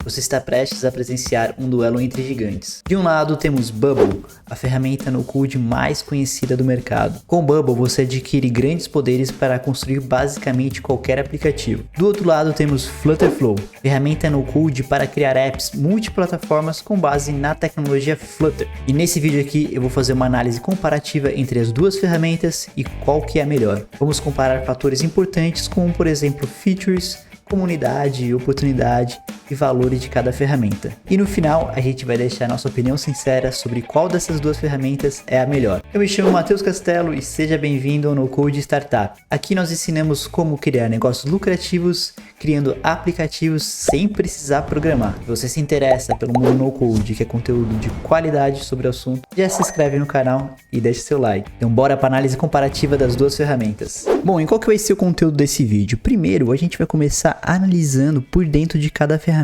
Você está prestes a presenciar um duelo entre gigantes. De um lado temos Bubble, a ferramenta no-code mais conhecida do mercado. Com Bubble você adquire grandes poderes para construir basicamente qualquer aplicativo. Do outro lado temos Flutterflow, ferramenta no-code para criar apps multiplataformas com base na tecnologia Flutter. E nesse vídeo aqui eu vou fazer uma análise comparativa entre as duas ferramentas e qual que é a melhor. Vamos comparar fatores importantes como, por exemplo, features, comunidade, oportunidade e valores de cada ferramenta. E no final a gente vai deixar nossa opinião sincera sobre qual dessas duas ferramentas é a melhor. Eu me chamo Matheus Castelo e seja bem-vindo ao No Code Startup. Aqui nós ensinamos como criar negócios lucrativos, criando aplicativos sem precisar programar. Se você se interessa pelo mundo No Code, que é conteúdo de qualidade sobre o assunto, já se inscreve no canal e deixa seu like. Então bora para a análise comparativa das duas ferramentas. Bom, e qual que vai ser o conteúdo desse vídeo? Primeiro, a gente vai começar analisando por dentro de cada ferramenta.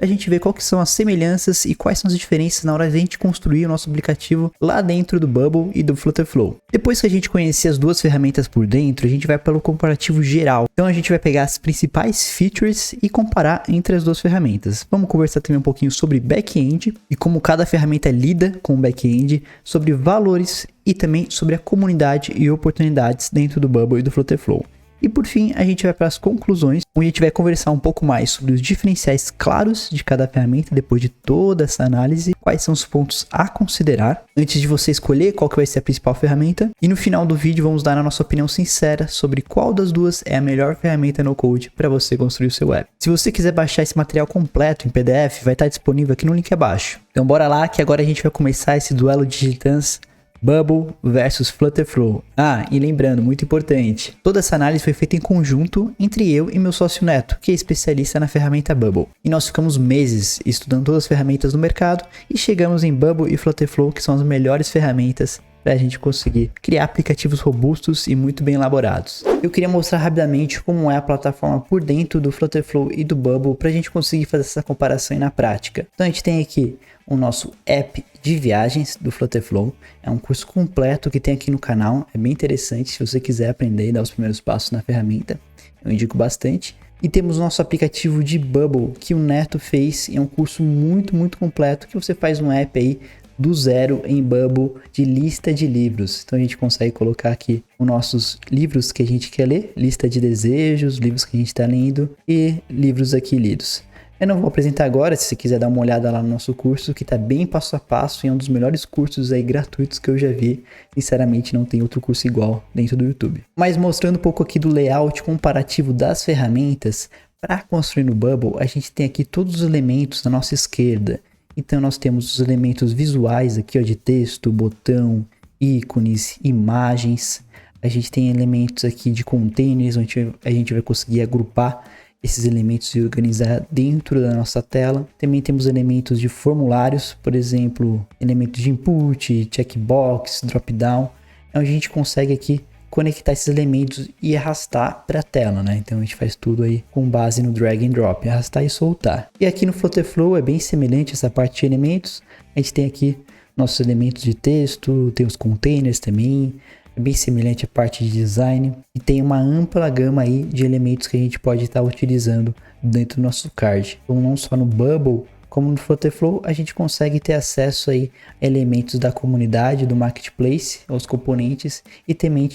A gente vê quais são as semelhanças e quais são as diferenças na hora de a gente construir o nosso aplicativo lá dentro do Bubble e do Flutterflow. Depois que a gente conhecer as duas ferramentas por dentro, a gente vai pelo comparativo geral. Então a gente vai pegar as principais features e comparar entre as duas ferramentas. Vamos conversar também um pouquinho sobre back-end e como cada ferramenta lida com o back-end, sobre valores e também sobre a comunidade e oportunidades dentro do Bubble e do Flutterflow. E por fim, a gente vai para as conclusões, onde a gente vai conversar um pouco mais sobre os diferenciais claros de cada ferramenta, depois de toda essa análise, quais são os pontos a considerar, antes de você escolher qual que vai ser a principal ferramenta. E no final do vídeo vamos dar a nossa opinião sincera sobre qual das duas é a melhor ferramenta no Code para você construir o seu app. Se você quiser baixar esse material completo em PDF, vai estar disponível aqui no link abaixo. Então bora lá que agora a gente vai começar esse duelo de titãs Bubble versus Flutterflow. E lembrando, muito importante, toda essa análise foi feita em conjunto entre eu e meu sócio Neto, que é especialista na ferramenta Bubble. E nós ficamos meses estudando todas as ferramentas do mercado e chegamos em Bubble e Flutterflow, que são as melhores ferramentas para a gente conseguir criar aplicativos robustos e muito bem elaborados. Eu queria mostrar rapidamente como é a plataforma por dentro do Flutterflow e do Bubble para a gente conseguir fazer essa comparação na prática. Então a gente tem aqui o nosso app de viagens do Flutterflow, é um curso completo que tem aqui no canal, é bem interessante se você quiser aprender e dar os primeiros passos na ferramenta, eu indico bastante. E temos o nosso aplicativo de Bubble que o Neto fez, e é um curso muito completo que você faz um app aí do zero em Bubble de lista de livros. Então a gente consegue colocar aqui os nossos livros que a gente quer ler, lista de desejos, livros que a gente está lendo e livros aqui lidos. Eu não vou apresentar agora, se você quiser dar uma olhada lá no nosso curso, que está bem passo a passo e é um dos melhores cursos aí gratuitos que eu já vi. Sinceramente, não tem outro curso igual dentro do YouTube. Mas mostrando um pouco aqui do layout comparativo das ferramentas, para construir no Bubble, a gente tem aqui todos os elementos na nossa esquerda. Então nós temos os elementos visuais aqui, ó, de texto, botão, ícones, imagens. A gente tem elementos aqui de containers, onde a gente vai conseguir agrupar esses elementos e organizar dentro da nossa tela. Também temos elementos de formulários, por exemplo, elementos de input, checkbox, dropdown, onde a gente consegue aqui conectar esses elementos e arrastar para a tela, né? Então a gente faz tudo aí com base no drag and drop, arrastar e soltar. E aqui no Flutterflow é bem semelhante essa parte de elementos. A gente tem aqui nossos elementos de texto, tem os containers também, é bem semelhante à parte de design e tem uma ampla gama aí de elementos que a gente pode estar utilizando dentro do nosso card. Então não só no Bubble, como no Flutterflow, a gente consegue ter acesso aí a elementos da comunidade, do marketplace, aos componentes e também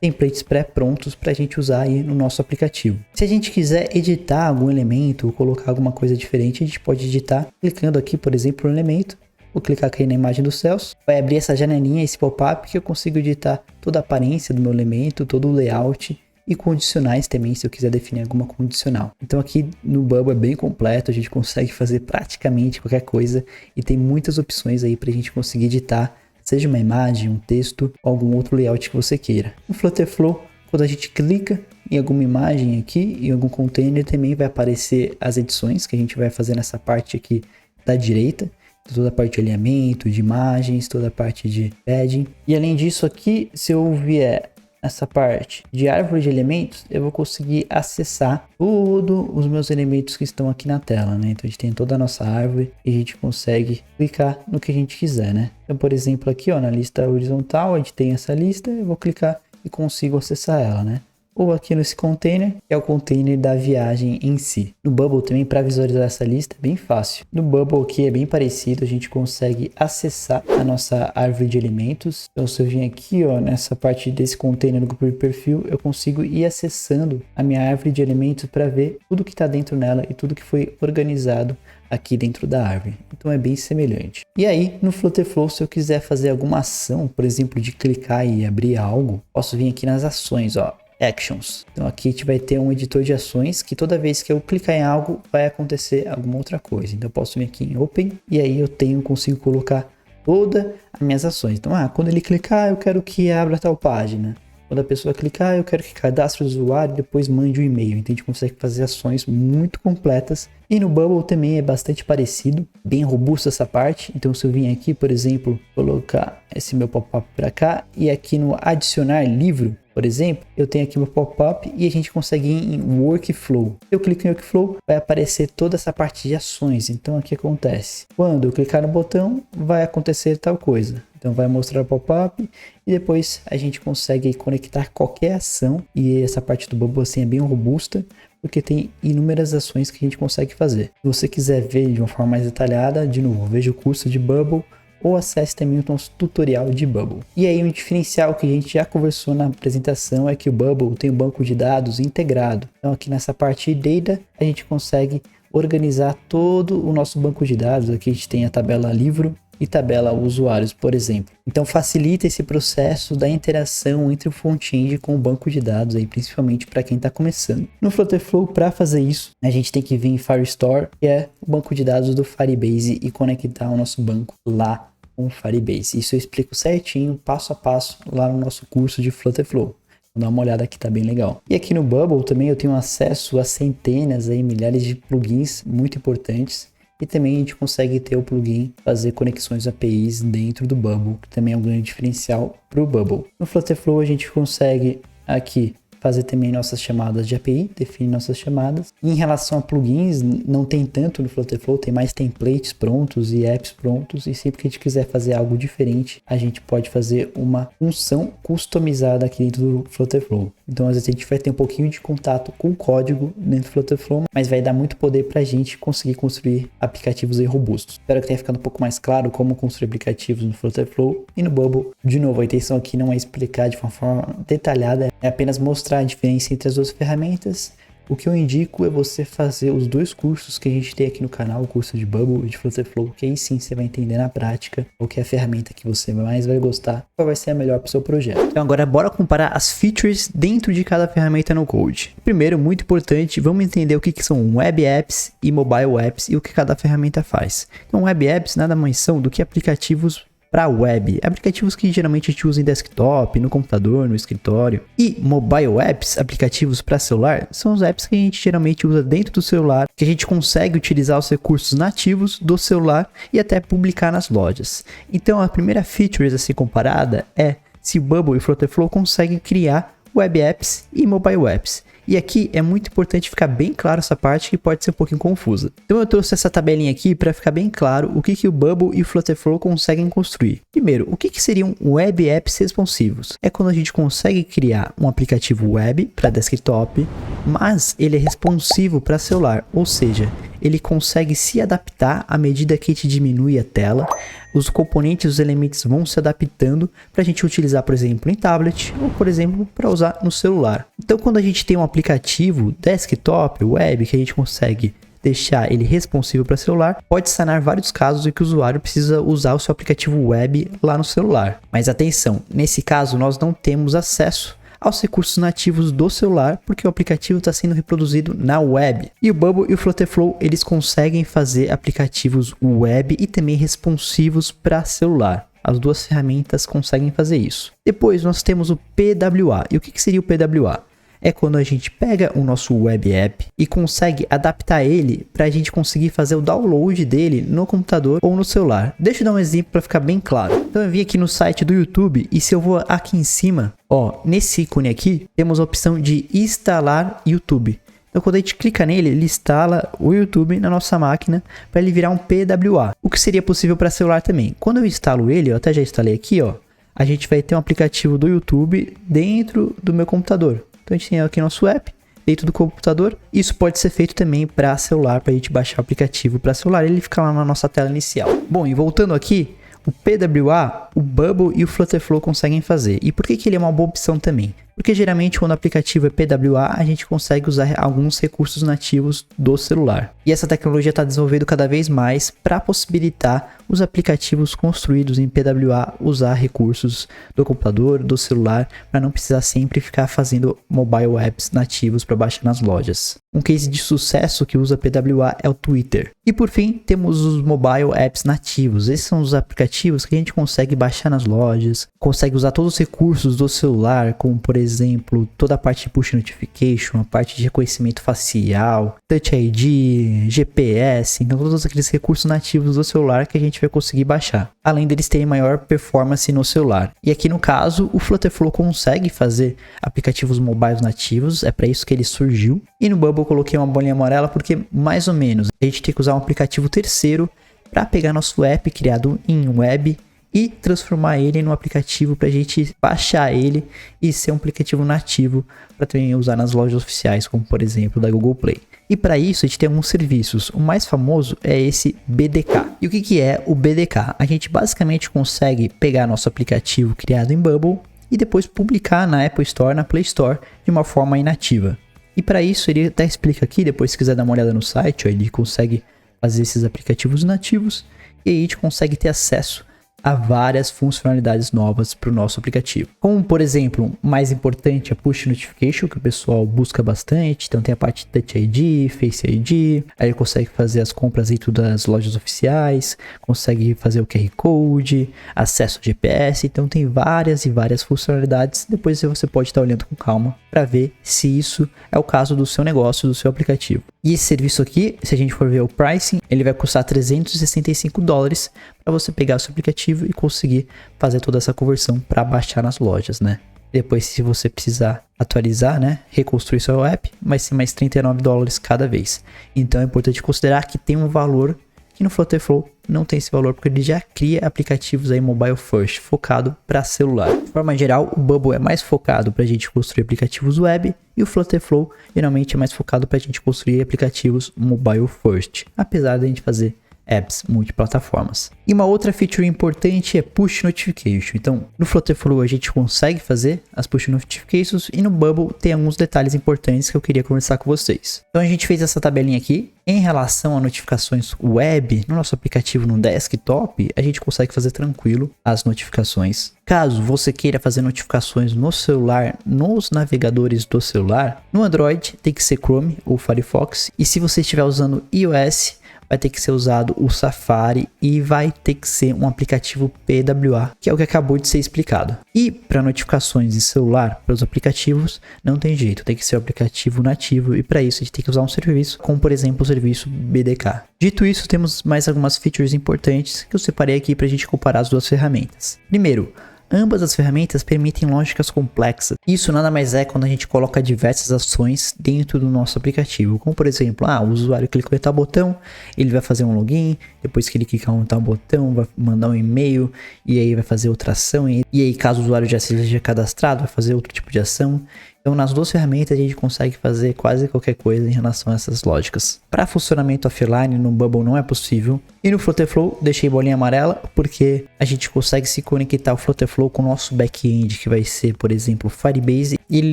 templates pré-prontos para a gente usar aí no nosso aplicativo. Se a gente quiser editar algum elemento ou colocar alguma coisa diferente, a gente pode editar clicando aqui, por exemplo, no elemento. Vou clicar aqui na imagem dos céus, vai abrir essa janelinha, esse pop-up, que eu consigo editar toda a aparência do meu elemento, todo o layout e condicionais também, se eu quiser definir alguma condicional. Então aqui no Bubble é bem completo, a gente consegue fazer praticamente qualquer coisa e tem muitas opções aí para a gente conseguir editar, seja uma imagem, um texto ou algum outro layout que você queira. No Flutterflow, quando a gente clica em alguma imagem aqui, em algum container, também vai aparecer as edições que a gente vai fazer nessa parte aqui da direita. Toda a parte de alinhamento, de imagens, toda a parte de padding. E além disso aqui, se eu vier essa parte de árvore de elementos, eu vou conseguir acessar todos os meus elementos que estão aqui na tela, né? Então a gente tem toda a nossa árvore e a gente consegue clicar no que a gente quiser, né? Então, por exemplo, aqui ó, na lista horizontal, a gente tem essa lista, eu vou clicar e consigo acessar ela, né? ou aqui nesse container, que é o container da viagem em si. No Bubble também, para visualizar essa lista, é bem fácil. No Bubble aqui é bem parecido, a gente consegue acessar a nossa árvore de elementos. Então se eu vim aqui, ó, nessa parte desse container no grupo de perfil, eu consigo ir acessando a minha árvore de elementos para ver tudo que está dentro nela e tudo que foi organizado aqui dentro da árvore. Então é bem semelhante. E aí no Flutterflow, se eu quiser fazer alguma ação, por exemplo, de clicar e abrir algo, posso vir aqui nas ações, ó, Actions. Então aqui a gente vai ter um editor de ações que toda vez que eu clicar em algo vai acontecer alguma outra coisa. Então eu posso vir aqui em Open e aí eu consigo colocar todas as minhas ações. Então quando ele clicar eu quero que abra tal página. Quando a pessoa clicar, eu quero que cadastre o usuário e depois mande um e-mail. Então a gente consegue fazer ações muito completas. E no Bubble também é bastante parecido, bem robusto essa parte. Então se eu vim aqui, por exemplo, colocar esse meu pop-up para cá e aqui no adicionar livro, por exemplo, eu tenho aqui meu pop-up e a gente consegue ir em Workflow. Eu clico em Workflow, vai aparecer toda essa parte de ações. Então aqui acontece, quando eu clicar no botão, vai acontecer tal coisa. Então vai mostrar o pop-up e depois a gente consegue conectar qualquer ação. E essa parte do Bubble assim é bem robusta, porque tem inúmeras ações que a gente consegue fazer. Se você quiser ver de uma forma mais detalhada, de novo, veja o curso de Bubble ou acesse também o nosso tutorial de Bubble. E aí um diferencial que a gente já conversou na apresentação é que o Bubble tem um banco de dados integrado. Então aqui nessa parte de Data a gente consegue organizar todo o nosso banco de dados. Aqui a gente tem a tabela livro e tabela usuários, por exemplo. Então facilita esse processo da interação entre o front-end com o banco de dados, aí, principalmente para quem está começando. No Flutterflow, para fazer isso, a gente tem que vir em Firestore, que é o banco de dados do Firebase, e conectar o nosso banco lá com o Firebase. Isso eu explico certinho, passo a passo, lá no nosso curso de Flutterflow. Vou dar uma olhada aqui, tá bem legal. E aqui no Bubble também eu tenho acesso a centenas, aí, milhares de plugins muito importantes. E também a gente consegue ter o plugin fazer conexões APIs dentro do Bubble, que também é um grande diferencial para o Bubble. No Flutterflow a gente consegue aqui fazer também nossas chamadas de API, definir nossas chamadas. Em relação a plugins, não tem tanto no Flutterflow, tem mais templates prontos e apps prontos, e sempre que a gente quiser fazer algo diferente, a gente pode fazer uma função customizada aqui dentro do Flutterflow. Então, às vezes a gente vai ter um pouquinho de contato com o código dentro do Flutterflow, mas vai dar muito poder para a gente conseguir construir aplicativos aí robustos. Espero que tenha ficado um pouco mais claro como construir aplicativos no Flutterflow e no Bubble. De novo, a intenção aqui não é explicar de uma forma detalhada, é apenas mostrar a diferença entre as duas ferramentas. O que eu indico é você fazer os dois cursos que a gente tem aqui no canal, o curso de Bubble e de Flutterflow, que aí sim você vai entender na prática qual que é a ferramenta que você mais vai gostar, qual vai ser a melhor para o seu projeto. Então agora bora comparar as features dentro de cada ferramenta no Code. Primeiro, muito importante, vamos entender o que são Web Apps e Mobile Apps e o que cada ferramenta faz. Então Web Apps nada mais são do que aplicativos para web, aplicativos que geralmente a gente usa em desktop, no computador, no escritório. E mobile apps, aplicativos para celular, são os apps que a gente geralmente usa dentro do celular, que a gente consegue utilizar os recursos nativos do celular e até publicar nas lojas. Então a primeira feature a ser comparada é se o Bubble e o Flutterflow conseguem criar web apps e mobile apps. E aqui é muito importante ficar bem claro essa parte que pode ser um pouquinho confusa. Então eu trouxe essa tabelinha aqui para ficar bem claro o que o Bubble e o Flutterflow conseguem construir. Primeiro, o que seriam web apps responsivos? É quando a gente consegue criar um aplicativo web para desktop, mas ele é responsivo para celular, ou seja, ele consegue se adaptar à medida que a gente diminui a tela. Os componentes, os elementos vão se adaptando para a gente utilizar, por exemplo, em tablet ou, por exemplo, para usar no celular. Então, quando a gente tem um aplicativo desktop, web, que a gente consegue deixar ele responsivo para celular, pode sanar vários casos em que o usuário precisa usar o seu aplicativo web lá no celular. Mas atenção, nesse caso nós não temos acesso aos recursos nativos do celular, porque o aplicativo está sendo reproduzido na web. E o Bubble e o Flutterflow, eles conseguem fazer aplicativos web e também responsivos para celular. As duas ferramentas conseguem fazer isso. Depois nós temos o PWA. E o que seria o PWA? É quando a gente pega o nosso web app e consegue adaptar ele para a gente conseguir fazer o download dele no computador ou no celular. Deixa eu dar um exemplo para ficar bem claro. Então eu vim aqui no site do YouTube e se eu vou aqui em cima, ó, nesse ícone aqui, temos a opção de instalar YouTube. Então quando a gente clica nele, ele instala o YouTube na nossa máquina para ele virar um PWA. O que seria possível para celular também. Quando eu instalo ele, eu até já instalei aqui, ó, a gente vai ter um aplicativo do YouTube dentro do meu computador. Então a gente tem aqui nosso app dentro do computador. Isso pode ser feito também para celular, para a gente baixar o aplicativo para celular, ele fica lá na nossa tela inicial. Bom, e voltando aqui, o PWA, o Bubble e o Flutterflow conseguem fazer. E por que ele é uma boa opção também? Porque geralmente quando o aplicativo é PWA, a gente consegue usar alguns recursos nativos do celular. E essa tecnologia está desenvolvendo cada vez mais para possibilitar os aplicativos construídos em PWA usar recursos do computador, do celular, para não precisar sempre ficar fazendo mobile apps nativos para baixar nas lojas. Um case de sucesso que usa PWA é o Twitter. E por fim, temos os mobile apps nativos. Esses são os aplicativos que a gente consegue baixar nas lojas, consegue usar todos os recursos do celular, como por exemplo, toda a parte de push notification, a parte de reconhecimento facial, Touch ID, GPS, então todos aqueles recursos nativos do celular que a gente vai conseguir baixar, além deles terem maior performance no celular. E aqui no caso, o Flutterflow consegue fazer aplicativos mobiles nativos, é para isso que ele surgiu. E no Bubble eu coloquei uma bolinha amarela porque mais ou menos a gente tem que usar um aplicativo terceiro para pegar nosso app criado em web e transformar ele num aplicativo para a gente baixar ele e ser um aplicativo nativo para também usar nas lojas oficiais, como por exemplo da Google Play. E para isso a gente tem alguns serviços. O mais famoso é esse BDK. E o que é o BDK? A gente basicamente consegue pegar nosso aplicativo criado em Bubble e depois publicar na Apple Store, na Play Store, de uma forma inativa. E para isso ele até explica aqui, depois se quiser dar uma olhada no site, ó, ele consegue fazer esses aplicativos nativos e aí a gente consegue ter acesso a várias funcionalidades novas para o nosso aplicativo. Como, por exemplo, mais importante, a Push Notification, que o pessoal busca bastante. Então tem a parte Touch ID, Face ID, aí ele consegue fazer as compras dentro das lojas oficiais, consegue fazer o QR Code, acesso ao GPS, então tem várias e várias funcionalidades. Depois você pode estar olhando com calma para ver se isso é o caso do seu negócio, do seu aplicativo. E esse serviço aqui, se a gente for ver o pricing, ele vai custar $365 para você pegar o seu aplicativo e conseguir fazer toda essa conversão para baixar nas lojas, né? Depois, se você precisar atualizar, né, reconstruir seu app, vai ser mais $39 cada vez. Então é importante considerar que tem um valor que no Flutterflow não tem esse valor, porque ele já cria aplicativos aí mobile first, focado para celular. De forma geral, o Bubble é mais focado para a gente construir aplicativos web e o Flutterflow geralmente é mais focado para a gente construir aplicativos mobile first, apesar de a gente fazer apps multiplataformas. E uma outra feature importante é Push Notification. Então, no Flutterflow a gente consegue fazer as Push Notifications e no Bubble tem alguns detalhes importantes que eu queria conversar com vocês. Então a gente fez essa tabelinha aqui. Em relação a notificações web, no nosso aplicativo no desktop, a gente consegue fazer tranquilo as notificações. Caso você queira fazer notificações no celular, nos navegadores do celular, no Android tem que ser Chrome ou Firefox. E se você estiver usando iOS, vai ter que ser usado o Safari e vai ter que ser um aplicativo PWA, que é o que acabou de ser explicado. E para notificações em celular, para os aplicativos, não tem jeito, tem que ser o aplicativo nativo e para isso a gente tem que usar um serviço, como por exemplo o serviço BDK. Dito isso, temos mais algumas features importantes que eu separei aqui para a gente comparar as duas ferramentas. Primeiro, ambas as ferramentas permitem lógicas complexas. Isso nada mais é quando a gente coloca diversas ações dentro do nosso aplicativo. Como por exemplo, o usuário clicou em tal botão, ele vai fazer um login, depois que ele clicar em tal botão, vai mandar um e-mail e aí vai fazer outra ação. E aí caso o usuário já seja cadastrado, vai fazer outro tipo de ação. Então nas duas ferramentas a gente consegue fazer quase qualquer coisa em relação a essas lógicas. Para funcionamento offline no Bubble não é possível. E no Flutterflow deixei bolinha amarela porque a gente consegue se conectar o Flutterflow com o nosso back-end, que vai ser, por exemplo, o Firebase, e ele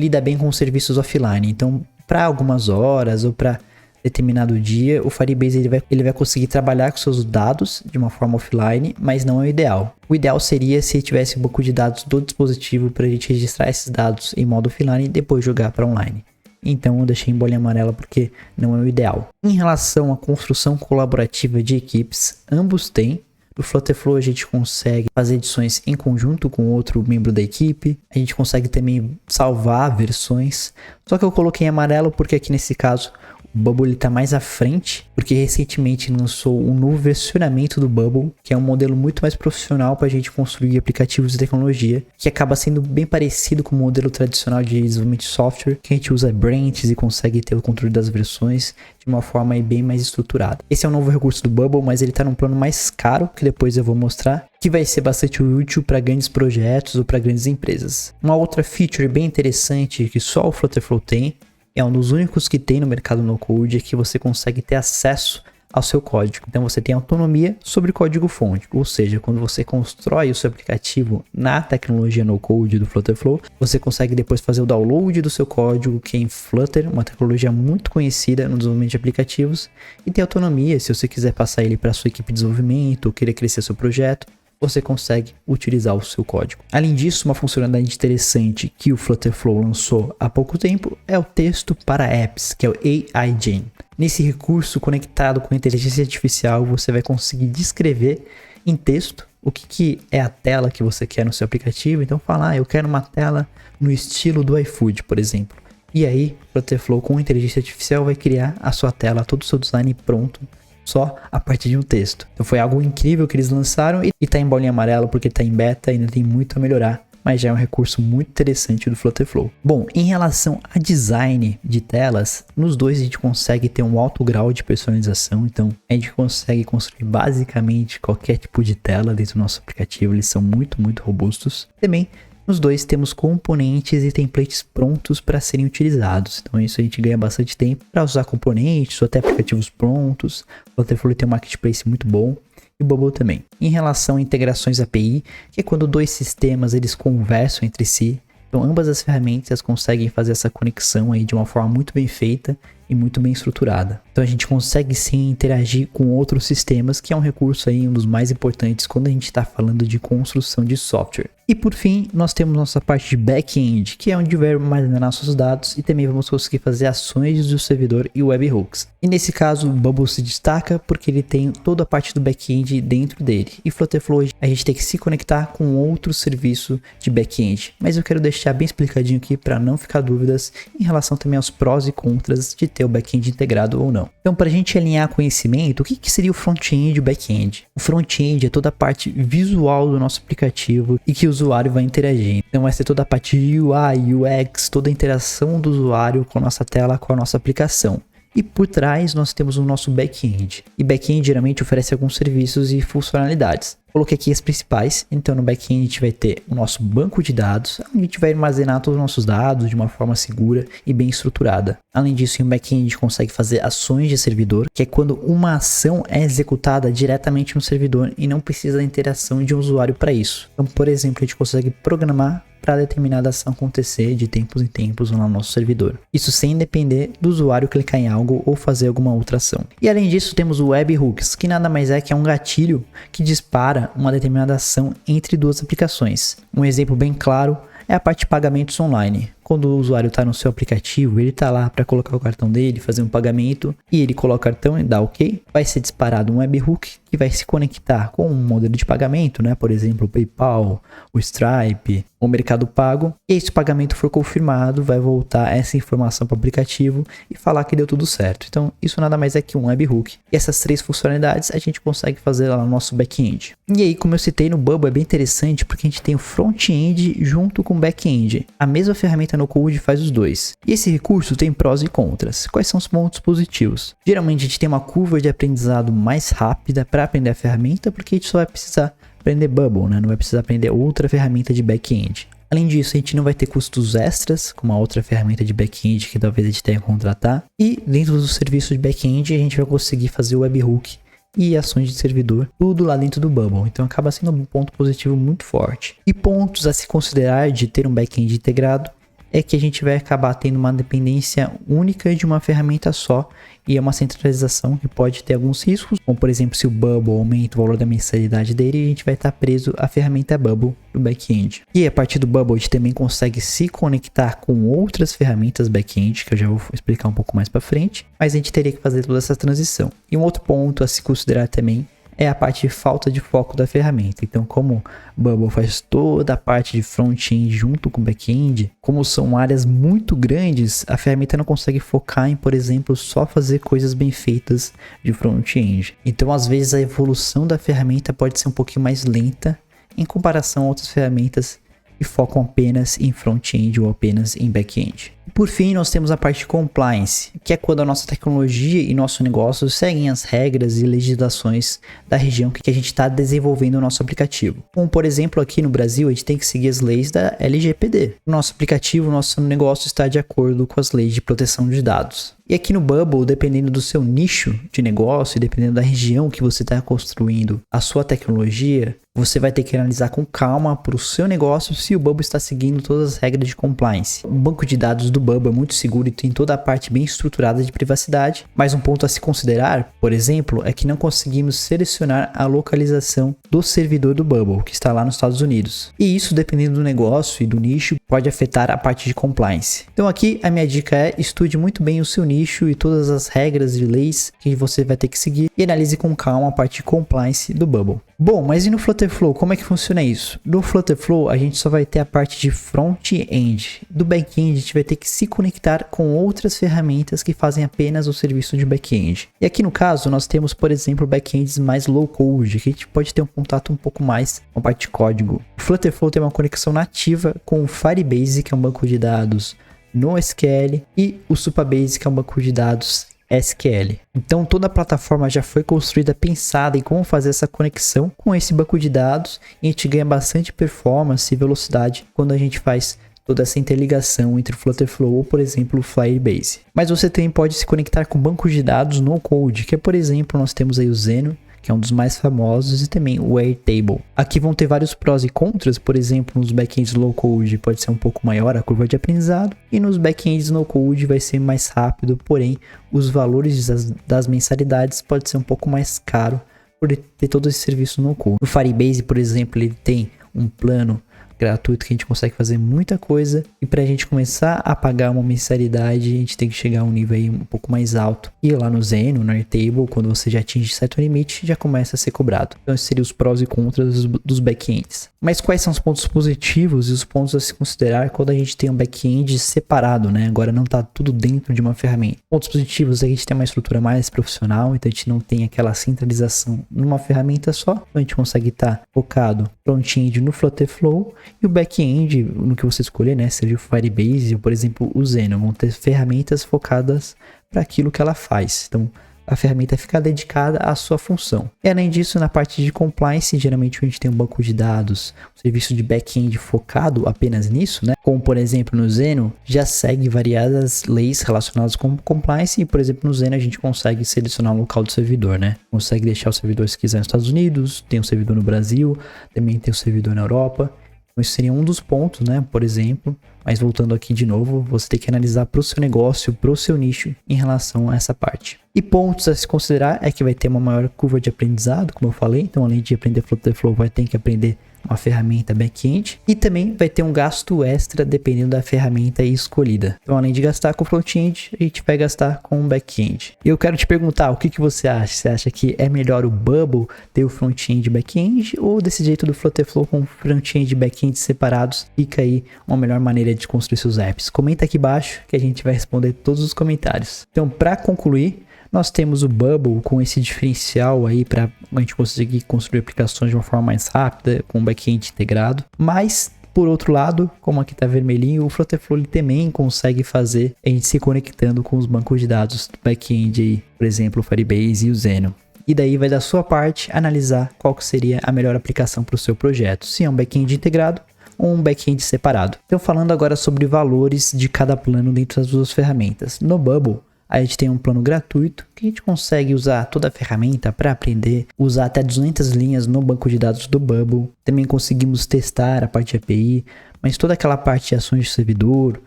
lida bem com os serviços offline. Então para algumas horas ou para determinado dia, o Firebase ele vai conseguir trabalhar com seus dados de uma forma offline, mas não é o ideal. O ideal seria se tivesse um banco de dados do dispositivo para a gente registrar esses dados em modo offline e depois jogar para online. Então eu deixei em bolinha amarela porque não é o ideal. Em relação à construção colaborativa de equipes, ambos têm. No Flutterflow a gente consegue fazer edições em conjunto com outro membro da equipe. A gente consegue também salvar versões. Só que eu coloquei em amarelo porque aqui nesse caso o Bubble está mais à frente, porque recentemente lançou um novo versionamento do Bubble, que é um modelo muito mais profissional para a gente construir aplicativos de tecnologia, que acaba sendo bem parecido com o modelo tradicional de desenvolvimento de software, que a gente usa branches e consegue ter o controle das versões de uma forma bem mais estruturada. Esse é um novo recurso do Bubble, mas ele está num plano mais caro, que depois eu vou mostrar, que vai ser bastante útil para grandes projetos ou para grandes empresas. Uma outra feature bem interessante que só o Flutterflow tem, é um dos únicos que tem no mercado no code, é que você consegue ter acesso ao seu código. Então você tem autonomia sobre o código fonte, ou seja, quando você constrói o seu aplicativo na tecnologia no code do Flutterflow, você consegue depois fazer o download do seu código, que é em Flutter, uma tecnologia muito conhecida no desenvolvimento de aplicativos, e ter autonomia se você quiser passar ele para a sua equipe de desenvolvimento ou querer crescer seu projeto. Você consegue utilizar o seu código. Além disso, uma funcionalidade interessante que o Flutterflow lançou há pouco tempo é o texto para apps, que é o AI Gen. Nesse recurso conectado com a inteligência artificial, você vai conseguir descrever em texto o que é a tela que você quer no seu aplicativo. Então fala, eu quero uma tela no estilo do iFood, por exemplo. E aí, o Flutterflow com inteligência artificial vai criar a sua tela, todo o seu design pronto, só a partir de um texto. Então foi algo incrível que eles lançaram e tá em bolinha amarela porque tá em beta, ainda tem muito a melhorar, mas já é um recurso muito interessante do Flutterflow. Bom, em relação a design de telas, nos dois a gente consegue ter um alto grau de personalização, então a gente consegue construir basicamente qualquer tipo de tela dentro do nosso aplicativo, eles são muito robustos. Também nos dois temos componentes e templates prontos para serem utilizados. Então isso a gente ganha bastante tempo para usar componentes ou até aplicativos prontos. O Flutterflow tem um marketplace muito bom e o Bubble também. Em relação a integrações API, que é quando dois sistemas eles conversam entre si. Então ambas as ferramentas conseguem fazer essa conexão aí de uma forma muito bem feita e muito bem estruturada. Então a gente consegue sim interagir com outros sistemas, que é um recurso aí, um dos mais importantes quando a gente está falando de construção de software. E por fim, nós temos nossa parte de back-end, que é onde vai armazenar nossos dados e também vamos conseguir fazer ações do servidor e webhooks. E nesse caso, o Bubble se destaca porque ele tem toda a parte do back-end dentro dele. E Flutterflow, a gente tem que se conectar com outro serviço de back-end. Mas eu quero deixar bem explicadinho aqui para não ficar dúvidas em relação também aos prós e contras de ter o back-end integrado ou não. Então, para a gente alinhar conhecimento, o que seria o front-end e o back-end? O front-end é toda a parte visual do nosso aplicativo e que o usuário vai interagir. Então vai ser toda a parte de UI, UX, toda a interação do usuário com a nossa tela, com a nossa aplicação. E por trás nós temos o nosso back-end. E back-end geralmente oferece alguns serviços e funcionalidades. Coloquei aqui as principais. Então no back-end a gente vai ter o nosso banco de dados, onde a gente vai armazenar todos os nossos dados de uma forma segura e bem estruturada. Além disso, em back-end a gente consegue fazer ações de servidor, que é quando uma ação é executada diretamente no servidor e não precisa da interação de um usuário para isso. Então, por exemplo, a gente consegue programar para determinada ação acontecer de tempos em tempos no nosso servidor. Isso sem depender do usuário clicar em algo ou fazer alguma outra ação. E além disso, temos o webhooks, que nada mais é que um gatilho que dispara uma determinada ação entre duas aplicações. Um exemplo bem claro é a parte de pagamentos online. Quando o usuário está no seu aplicativo, ele está lá para colocar o cartão dele, fazer um pagamento, e ele coloca o cartão e dá OK, vai ser disparado um webhook que vai se conectar com um modelo de pagamento, né? Por exemplo, o PayPal, o Stripe, o Mercado Pago. E se o pagamento for confirmado, vai voltar essa informação para o aplicativo e falar que deu tudo certo. Então, isso nada mais é que um webhook. E essas três funcionalidades a gente consegue fazer lá no nosso back-end. E aí, como eu citei no Bubble, é bem interessante porque a gente tem o front-end junto com o back-end. A mesma ferramenta no code faz os dois. E esse recurso tem prós e contras. Quais são os pontos positivos? Geralmente a gente tem uma curva de aprendizado mais rápida para aprender a ferramenta, porque a gente só vai precisar aprender Bubble, né? Não vai precisar aprender outra ferramenta de back-end. Além disso, a gente não vai ter custos extras com uma outra ferramenta de back-end que talvez a gente tenha que contratar. E dentro do serviço de back-end a gente vai conseguir fazer o webhook e ações de servidor, tudo lá dentro do Bubble. Então acaba sendo um ponto positivo muito forte. E pontos a se considerar de ter um back-end integrado é que a gente vai acabar tendo uma dependência única de uma ferramenta só e é uma centralização que pode ter alguns riscos, como por exemplo, se o Bubble aumenta o valor da mensalidade dele, a gente vai estar preso à ferramenta Bubble do back-end. E a partir do Bubble a gente também consegue se conectar com outras ferramentas back-end, que eu já vou explicar um pouco mais para frente, mas a gente teria que fazer toda essa transição. E um outro ponto a se considerar também é a parte de falta de foco da ferramenta. Então, como Bubble faz toda a parte de front-end junto com back-end, como são áreas muito grandes, a ferramenta não consegue focar em, por exemplo, só fazer coisas bem feitas de front-end. Então, às vezes, a evolução da ferramenta pode ser um pouquinho mais lenta em comparação a outras ferramentas e focam apenas em front-end ou apenas em back-end. Por fim, nós temos a parte de compliance, que é quando a nossa tecnologia e nosso negócio seguem as regras e legislações da região que a gente está desenvolvendo o nosso aplicativo. Como, por exemplo, aqui no Brasil, a gente tem que seguir as leis da LGPD. O nosso aplicativo, o nosso negócio está de acordo com as leis de proteção de dados. E aqui no Bubble, dependendo do seu nicho de negócio e dependendo da região que você está construindo a sua tecnologia, você vai ter que analisar com calma para o seu negócio se o Bubble está seguindo todas as regras de compliance. O banco de dados do Bubble é muito seguro e tem toda a parte bem estruturada de privacidade, mas um ponto a se considerar, por exemplo, é que não conseguimos selecionar a localização do servidor do Bubble, que está lá nos Estados Unidos. E isso, dependendo do negócio e do nicho, pode afetar a parte de compliance. Então aqui a minha dica é: estude muito bem o seu nicho e todas as regras e leis que você vai ter que seguir e analise com calma a parte de compliance do Bubble. Bom, mas e no Flutterflow, como é que funciona isso? No Flutterflow, a gente só vai ter a parte de front-end. Do back-end, a gente vai ter que se conectar com outras ferramentas que fazem apenas o serviço de back-end. E aqui no caso, nós temos, por exemplo, back-ends mais low-code, que a gente pode ter um contato um pouco mais com a parte de código. O Flutterflow tem uma conexão nativa com o Firebase, que é um banco de dados no SQL, e o Supabase, que é um banco de dados SQL. Então toda a plataforma já foi construída pensada em como fazer essa conexão com esse banco de dados, e a gente ganha bastante performance e velocidade quando a gente faz toda essa interligação entre o Flutterflow ou, por exemplo, o Firebase. Mas você também pode se conectar com bancos de dados no code, que é, por exemplo, nós temos aí o Zeno, que é um dos mais famosos, e também o Airtable. Aqui vão ter vários prós e contras, por exemplo, nos backends low code pode ser um pouco maior a curva de aprendizado, e nos backends no code vai ser mais rápido, porém os valores das mensalidades pode ser um pouco mais caro por ter todo esse serviço no code. O Firebase, por exemplo, ele tem um plano gratuito que a gente consegue fazer muita coisa, e para a gente começar a pagar uma mensalidade a gente tem que chegar a um nível aí um pouco mais alto, e lá no Zeno, no Airtable, quando você já atinge certo limite, já começa a ser cobrado. Então esses seriam os prós e contras dos backends. Mas quais são os pontos positivos e os pontos a se considerar quando a gente tem um back-end separado, né? Agora não está tudo dentro de uma ferramenta. Pontos positivos é que a gente tem uma estrutura mais profissional, então a gente não tem aquela centralização numa ferramenta só, então a gente consegue estar focado front-end no Flutterflow, e o back-end, no que você escolher, né, seja o Firebase ou, por exemplo, o Zeno, vão ter ferramentas focadas para aquilo que ela faz. Então, a ferramenta fica dedicada à sua função. E além disso, na parte de compliance, geralmente a gente tem um banco de dados, um serviço de back-end focado apenas nisso, né? Como, por exemplo, no Zeno, já segue variadas leis relacionadas com compliance, e, por exemplo, no Zeno a gente consegue selecionar o local do servidor, né? Consegue deixar o servidor, se quiser, nos Estados Unidos, tem um servidor no Brasil, também tem um servidor na Europa. Então, isso seria um dos pontos, né? Por exemplo, mas voltando aqui de novo, você tem que analisar para o seu negócio, para o seu nicho em relação a essa parte. E pontos a se considerar é que vai ter uma maior curva de aprendizado, como eu falei. Então, além de aprender Flutterflow, vai ter que aprender uma ferramenta back-end, e também vai ter um gasto extra dependendo da ferramenta escolhida. Então, além de gastar com front-end, a gente vai gastar com back-end. E eu quero te perguntar, o que você acha? Você acha que é melhor o Bubble ter o front-end e back-end, ou desse jeito do Flutterflow com front-end e back-end separados fica aí uma melhor maneira de construir seus apps? Comenta aqui embaixo que a gente vai responder todos os comentários. Então, para concluir, nós temos o Bubble com esse diferencial aí para a gente conseguir construir aplicações de uma forma mais rápida, com um back-end integrado. Mas, por outro lado, como aqui está vermelhinho, o Flutterflow ele também consegue fazer a gente se conectando com os bancos de dados do back-end aí, por exemplo, o Firebase e o Zeno. E daí vai da sua parte analisar qual que seria a melhor aplicação para o seu projeto, se é um back-end integrado ou um back-end separado. Então, falando agora sobre valores de cada plano dentro das duas ferramentas. No Bubble, a gente tem um plano gratuito que a gente consegue usar toda a ferramenta para aprender, usar até 200 linhas no banco de dados do Bubble. Também conseguimos testar a parte de API, mas toda aquela parte de ações de servidor,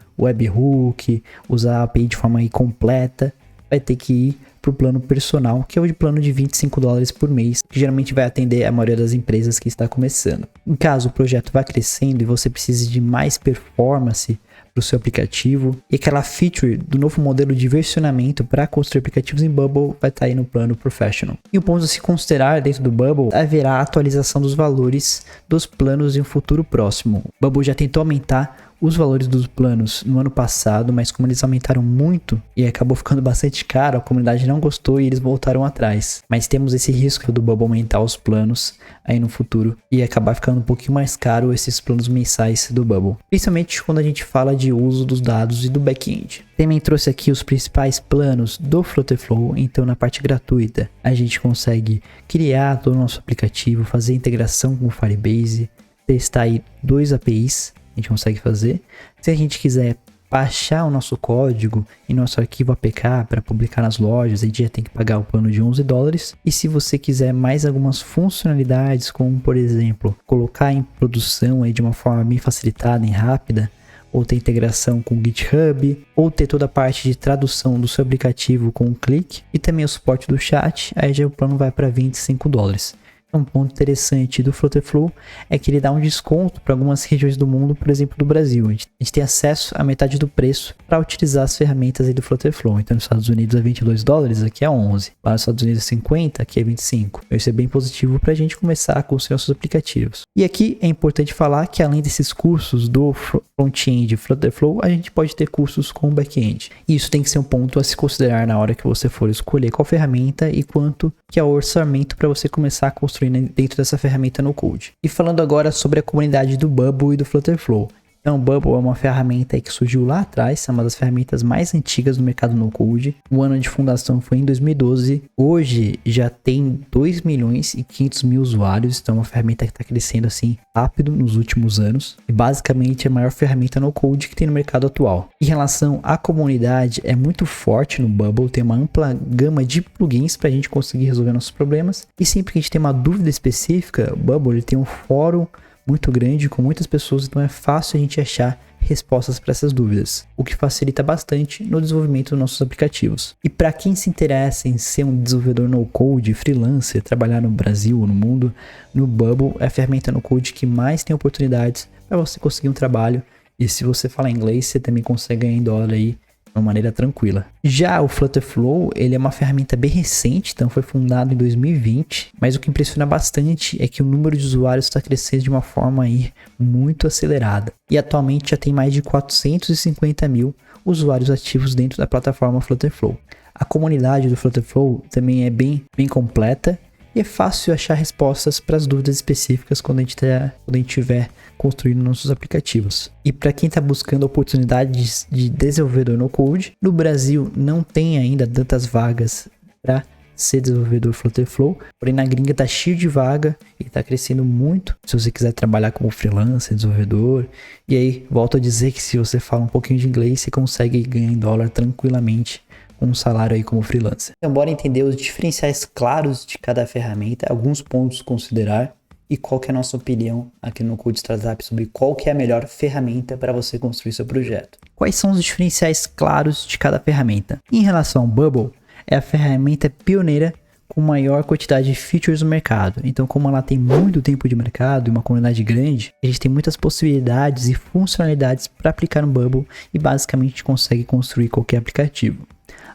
webhook, usar a API de forma completa, vai ter que ir para o plano personal, que é o de plano de $25 por mês, que geralmente vai atender a maioria das empresas que está começando. Em caso o projeto vá crescendo e você precise de mais performance para o seu aplicativo, e aquela feature do novo modelo de versionamento para construir aplicativos em Bubble vai estar aí no plano Professional. E um ponto a se considerar dentro do Bubble haverá a atualização dos valores dos planos em um futuro próximo. O Bubble já tentou aumentar os valores dos planos no ano passado, mas como eles aumentaram muito e acabou ficando bastante caro, a comunidade não gostou e eles voltaram atrás. Mas temos esse risco do Bubble aumentar os planos aí no futuro e acabar ficando um pouquinho mais caro esses planos mensais do Bubble. Principalmente quando a gente fala de uso dos dados e do back-end. Também trouxe aqui os principais planos do Flutterflow. Então, na parte gratuita, a gente consegue criar todo o nosso aplicativo, fazer integração com o Firebase, testar aí 2 APIs, a gente consegue fazer. Se a gente quiser baixar o nosso código e nosso arquivo APK para publicar nas lojas, a gente já tem que pagar o plano de $11. E se você quiser mais algumas funcionalidades, como por exemplo, colocar em produção aí de uma forma bem facilitada e rápida, ou ter integração com o GitHub, ou ter toda a parte de tradução do seu aplicativo com um clique, e também o suporte do chat, aí já o plano vai para $25. Um ponto interessante do Flutterflow é que ele dá um desconto para algumas regiões do mundo, por exemplo do Brasil. A gente tem acesso a metade do preço para utilizar as ferramentas aí do Flutterflow. Então nos Estados Unidos é $22, aqui é 11. Lá nos Estados Unidos é 50, aqui é 25. Isso é bem positivo para a gente começar a construir nossos aplicativos. E aqui é importante falar que além desses cursos do front-end Flutterflow, a gente pode ter cursos com back-end. E isso tem que ser um ponto a se considerar na hora que você for escolher qual ferramenta e quanto que é o orçamento para você começar a construir dentro dessa ferramenta no Code. E falando agora sobre a comunidade do Bubble e do Flutterflow. Então, o Bubble é uma ferramenta que surgiu lá atrás, é uma das ferramentas mais antigas do mercado no Code. O ano de fundação foi em 2012. Hoje já tem 2.500.000 usuários, então é uma ferramenta que está crescendo assim rápido nos últimos anos. E basicamente é a maior ferramenta no Code que tem no mercado atual. Em relação à comunidade, é muito forte no Bubble, tem uma ampla gama de plugins para a gente conseguir resolver nossos problemas. E sempre que a gente tem uma dúvida específica, o Bubble ele tem um fórum muito grande, com muitas pessoas, então é fácil a gente achar respostas para essas dúvidas, o que facilita bastante no desenvolvimento dos nossos aplicativos. E para quem se interessa em ser um desenvolvedor no Code, freelancer, trabalhar no Brasil ou no mundo, no Bubble é a ferramenta no Code que mais tem oportunidades para você conseguir um trabalho. E se você falar inglês, você também consegue ganhar em dólar aí de uma maneira tranquila. Já o Flutterflow, ele é uma ferramenta bem recente, então foi fundado em 2020, mas o que impressiona bastante é que o número de usuários está crescendo de uma forma aí muito acelerada. E atualmente já tem mais de 450.000 usuários ativos dentro da plataforma Flutterflow. A comunidade do Flutterflow também é bem completa e é fácil achar respostas para as dúvidas específicas quando a gente estiver construindo nossos aplicativos. E para quem está buscando oportunidades de desenvolvedor no Code, no Brasil não tem ainda tantas vagas para ser desenvolvedor Flutterflow, porém na gringa está cheio de vaga e está crescendo muito. Se você quiser trabalhar como freelancer, desenvolvedor, e aí volto a dizer que se você fala um pouquinho de inglês, você consegue ganhar em dólar tranquilamente um salário aí como freelancer. Então bora entender os diferenciais claros de cada ferramenta, alguns pontos a considerar e qual que é a nossa opinião aqui no Code Startup sobre qual que é a melhor ferramenta para você construir seu projeto. Quais são os diferenciais claros de cada ferramenta? Em relação ao Bubble, é a ferramenta pioneira com maior quantidade de features no mercado. Então, como ela tem muito tempo de mercado e uma comunidade grande, a gente tem muitas possibilidades e funcionalidades para aplicar no Bubble e basicamente consegue construir qualquer aplicativo.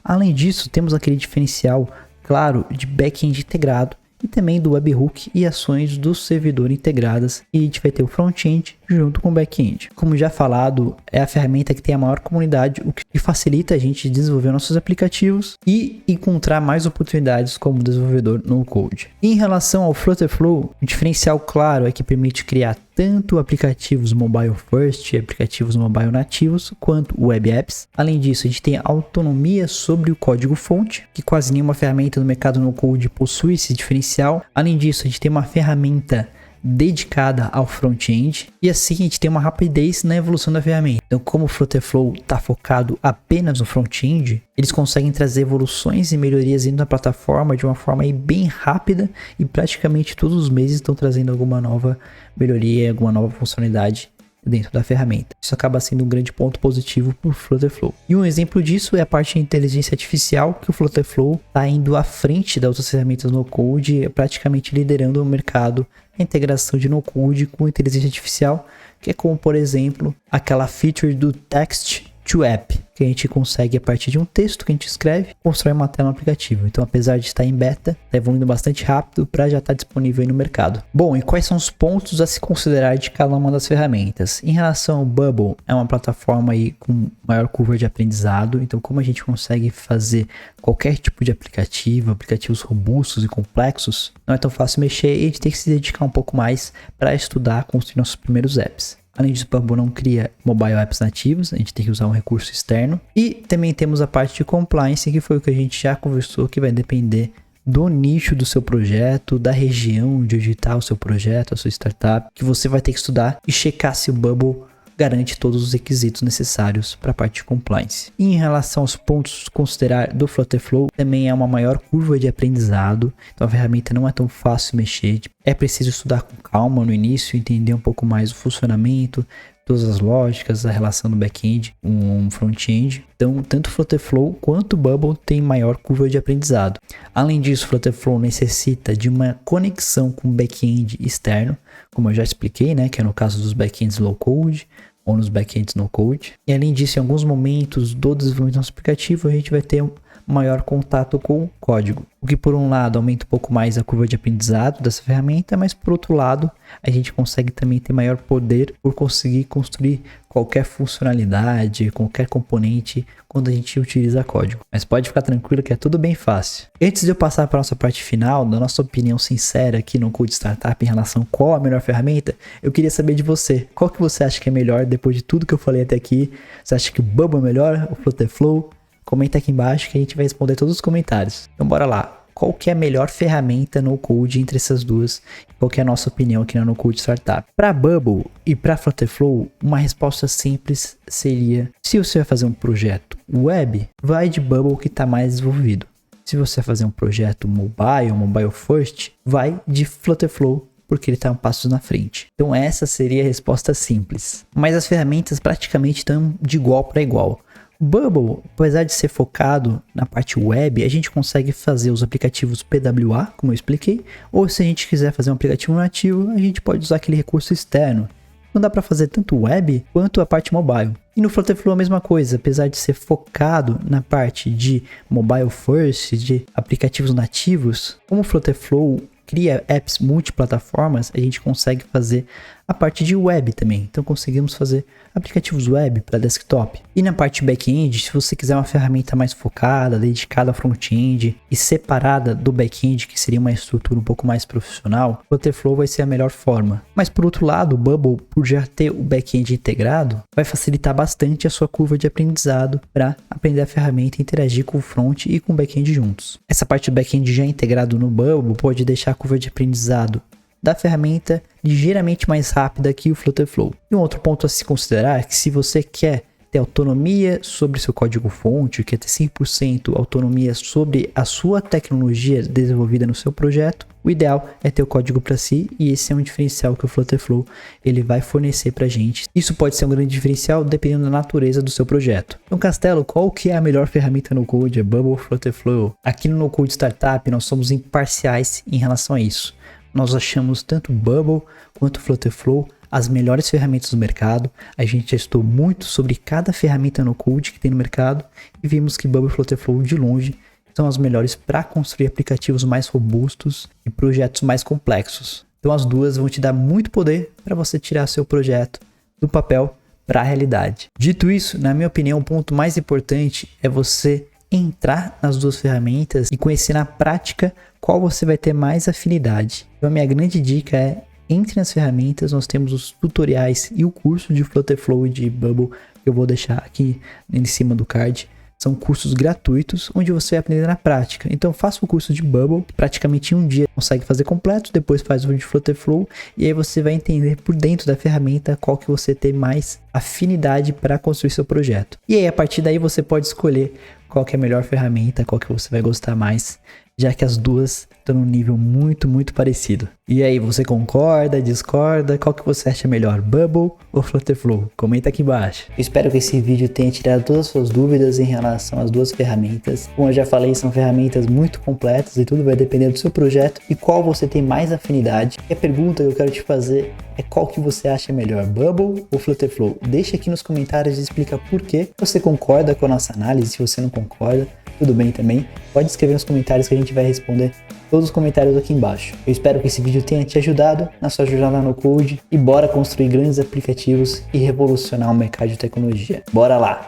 Além disso, temos aquele diferencial claro de back-end integrado e também do webhook e ações do servidor integradas, e a gente vai ter o front-end junto com o back-end. Como já falado, é a ferramenta que tem a maior comunidade, o que facilita a gente desenvolver nossos aplicativos e encontrar mais oportunidades como desenvolvedor no Code. Em relação ao Flutterflow, o diferencial claro é que permite criar tanto aplicativos mobile first e aplicativos mobile nativos, quanto web apps. Além disso, a gente tem autonomia sobre o código-fonte, que quase nenhuma ferramenta no mercado no Code possui esse diferencial. Além disso, a gente tem uma ferramenta dedicada ao front-end e assim a gente tem uma rapidez na evolução da ferramenta. Então, como o Flutterflow está focado apenas no front-end, eles conseguem trazer evoluções e melhorias dentro da plataforma de uma forma aí bem rápida e praticamente todos os meses estão trazendo alguma nova melhoria, alguma nova funcionalidade dentro da ferramenta. Isso acaba sendo um grande ponto positivo para o Flutterflow. E um exemplo disso é a parte de inteligência artificial, que o Flutterflow está indo à frente das outras ferramentas no Code, praticamente liderando o mercado, a integração de no Code com inteligência artificial, que é como, por exemplo, aquela feature do Text to App, que a gente consegue, a partir de um texto que a gente escreve, constrói uma tela no aplicativo. Então, apesar de estar em beta, está evoluindo bastante rápido para já estar disponível aí no mercado. Bom, e quais são os pontos a se considerar de cada uma das ferramentas? Em relação ao Bubble, é uma plataforma aí com maior curva de aprendizado. Então, como a gente consegue fazer qualquer tipo de aplicativo, aplicativos robustos e complexos, não é tão fácil mexer e a gente tem que se dedicar um pouco mais para estudar, construir nossos primeiros apps. Além disso, o Bubble não cria mobile apps nativos, a gente tem que usar um recurso externo. E também temos a parte de compliance, que foi o que a gente já conversou, que vai depender do nicho do seu projeto, da região de onde está o seu projeto, a sua startup, que você vai ter que estudar e checar se o Bubble garante todos os requisitos necessários para a parte de compliance. E em relação aos pontos a considerar do Flutterflow, também é uma maior curva de aprendizado, então a ferramenta não é tão fácil mexer, é preciso estudar com calma no início, entender um pouco mais o funcionamento, todas as lógicas, a relação do back-end, um front-end. Então, tanto o Flutterflow quanto o Bubble tem maior curva de aprendizado. Além disso, o Flutterflow necessita de uma conexão com o back-end externo, como eu já expliquei, né, que é no caso dos back-ends low-code, ou nos backends no code. E além disso, em alguns momentos do desenvolvimento do nosso aplicativo, a gente vai ter um maior contato com o código, o que por um lado aumenta um pouco mais a curva de aprendizado dessa ferramenta, mas por outro lado a gente consegue também ter maior poder por conseguir construir qualquer funcionalidade, qualquer componente quando a gente utiliza código. Mas pode ficar tranquilo que é tudo bem fácil. Antes de eu passar para a nossa parte final, da nossa opinião sincera aqui no Code Startup em relação a qual a melhor ferramenta, eu queria saber de você. Qual que você acha que é melhor depois de tudo que eu falei até aqui? Você acha que o Bubble é melhor, o Flutterflow? Comenta aqui embaixo que a gente vai responder todos os comentários. Então bora lá. Qual que é a melhor ferramenta no Code entre essas duas? Qual que é a nossa opinião aqui no Code Startup? Para Bubble e para Flutterflow, uma resposta simples seria: se você vai fazer um projeto web, vai de Bubble que está mais desenvolvido. Se você vai fazer um projeto mobile first, vai de Flutterflow, porque ele está um passo na frente. Então essa seria a resposta simples. Mas as ferramentas praticamente estão de igual para igual. O Bubble, apesar de ser focado na parte web, a gente consegue fazer os aplicativos PWA, como eu expliquei, ou se a gente quiser fazer um aplicativo nativo, a gente pode usar aquele recurso externo. Não dá para fazer tanto web quanto a parte mobile. E no Flutterflow a mesma coisa, apesar de ser focado na parte de mobile first, de aplicativos nativos, como o Flutterflow cria apps multiplataformas, a gente consegue fazer a parte de web também. Então conseguimos fazer aplicativos web para desktop. E na parte back-end, se você quiser uma ferramenta mais focada, dedicada ao front-end e separada do back-end, que seria uma estrutura um pouco mais profissional, o Flutterflow vai ser a melhor forma. Mas por outro lado, o Bubble, por já ter o back-end integrado, vai facilitar bastante a sua curva de aprendizado para aprender a ferramenta e interagir com o front e com o back-end juntos. Essa parte do back-end já integrado no Bubble pode deixar a curva de aprendizado da ferramenta ligeiramente mais rápida que o Flutterflow. E um outro ponto a se considerar é que se você quer ter autonomia sobre seu código-fonte, quer ter 100% autonomia sobre a sua tecnologia desenvolvida no seu projeto, o ideal é ter o código para si, e esse é um diferencial que o Flutterflow ele vai fornecer para a gente. Isso pode ser um grande diferencial dependendo da natureza do seu projeto. Então, Castelo, qual que é a melhor ferramenta no Code? É Bubble ou Flutterflow? Aqui no No Code Startup nós somos imparciais em relação a isso. Nós achamos tanto Bubble quanto Flutterflow as melhores ferramentas do mercado. A gente já estudou muito sobre cada ferramenta no Code que tem no mercado e vimos que Bubble e Flutterflow de longe são as melhores para construir aplicativos mais robustos e projetos mais complexos. Então as duas vão te dar muito poder para você tirar seu projeto do papel para a realidade. Dito isso, na minha opinião, o ponto mais importante é você entrar nas duas ferramentas e conhecer na prática qual você vai ter mais afinidade. Então a minha grande dica é: entre nas ferramentas, nós temos os tutoriais e o curso de Flutterflow e de Bubble, que eu vou deixar aqui em cima do card. São cursos gratuitos, onde você vai aprender na prática. Então faça o curso de Bubble, praticamente em um dia consegue fazer completo, depois faz o de Flutterflow, e aí você vai entender por dentro da ferramenta qual que você tem mais afinidade para construir seu projeto. E aí a partir daí você pode escolher qual que é a melhor ferramenta, qual que você vai gostar mais já que as duas estão num nível muito parecido. E aí, você concorda, discorda? Qual que você acha melhor, Bubble ou Flutterflow? Comenta aqui embaixo. Eu espero que esse vídeo tenha tirado todas as suas dúvidas em relação às duas ferramentas. Como eu já falei, são ferramentas muito completas e tudo vai depender do seu projeto e qual você tem mais afinidade. E a pergunta que eu quero te fazer é qual que você acha melhor, Bubble ou Flutterflow? Deixa aqui nos comentários e explica por que você concorda com a nossa análise. Se você não concorda, tudo bem também. Pode escrever nos comentários que a gente vai responder todos os comentários aqui embaixo. Eu espero que esse vídeo tenha te ajudado na sua jornada no Code e bora construir grandes aplicativos e revolucionar o mercado de tecnologia. Bora lá!